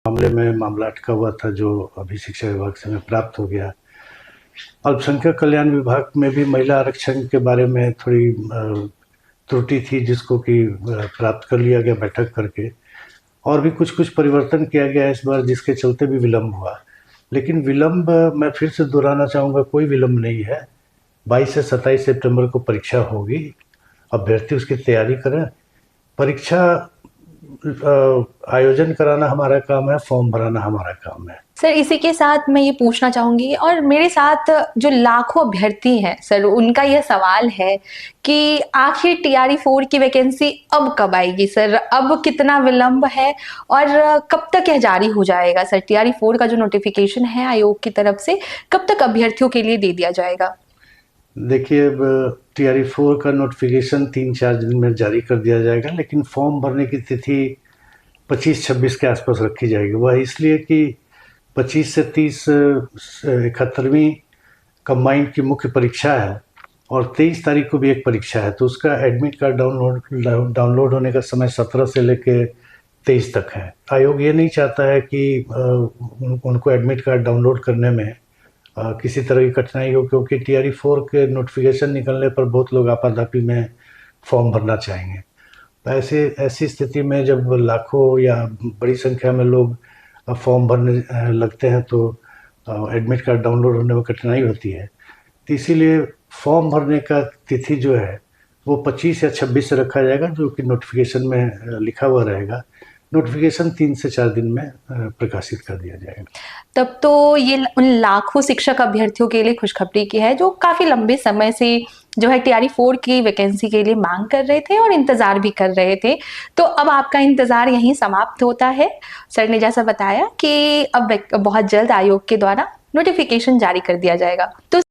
मामले में मामला अटका हुआ था जो अभी शिक्षा विभाग से हमें प्राप्त हो गया। अल्पसंख्यक कल्याण विभाग में भी महिला आरक्षण के बारे में थोड़ी त्रुटि थी जिसको कि प्राप्त कर लिया गया बैठक करके, और भी कुछ परिवर्तन किया गया इस बार जिसके चलते भी विलम्ब हुआ। लेकिन विलम्ब मैं फिर से दोहराना चाहूँगा, कोई विलम्ब नहीं है। 22 से 27 सितंबर को परीक्षा होगी, अभ्यर्थी उसकी तैयारी करें। परीक्षा आयोजन कराना हमारा काम है, फॉर्म भराना हमारा काम है। सर इसी के साथ मैं ये पूछना चाहूंगी, और मेरे साथ जो लाखों अभ्यर्थी हैं सर, उनका यह सवाल है कि आखिर TRE 4 की वैकेंसी अब कब आएगी सर? अब कितना विलंब है और कब तक यह जारी हो जाएगा सर? TRE 4 का जो नोटिफिकेशन है आयोग की तरफ से, कब तक अभ्यर्थियों के लिए दे दिया जाएगा? देखिए, अब TRE 4 का नोटिफिकेशन 3-4 दिन में जारी कर दिया जाएगा, लेकिन फॉर्म भरने की तिथि 25-26 के आसपास रखी जाएगी। वह इसलिए कि 25 से 30 71वीं कंबाइंड की मुख्य परीक्षा है और 23 तारीख को भी एक परीक्षा है, तो उसका एडमिट कार्ड डाउनलोड होने का समय 17 से लेकर 23 तक है। आयोग ये नहीं चाहता है कि उनको एडमिट कार्ड डाउनलोड करने में किसी तरह की कठिनाई हो, क्योंकि TRE 4 के नोटिफिकेशन निकलने पर बहुत लोग आपाधापी में फॉर्म भरना चाहेंगे। ऐसी स्थिति में जब लाखों या बड़ी संख्या में लोग फॉर्म भरने लगते हैं तो एडमिट कार्ड डाउनलोड होने में कठिनाई होती है। तो इसीलिए फॉर्म भरने का तिथि जो है वो 25 या 26 से रखा जाएगा, जो कि नोटिफिकेशन में लिखा हुआ रहेगा। नोटिफिकेशन 3 से 4 दिन में प्रकाशित कर दिया जाएगा। तब तो ये उन लाखों शिक्षक अभ्यर्थियों के लिए खुशखबरी की है जो काफी लंबे समय से जो है TRE 4 की वैकेंसी के लिए मांग कर रहे थे और इंतजार भी कर रहे थे। तो अब आपका इंतजार यहीं समाप्त होता है। सर ने जैसा बताया कि अब बहुत जल्द आयोग के द्वारा नोटिफिकेशन जारी कर दिया जाएगा। तो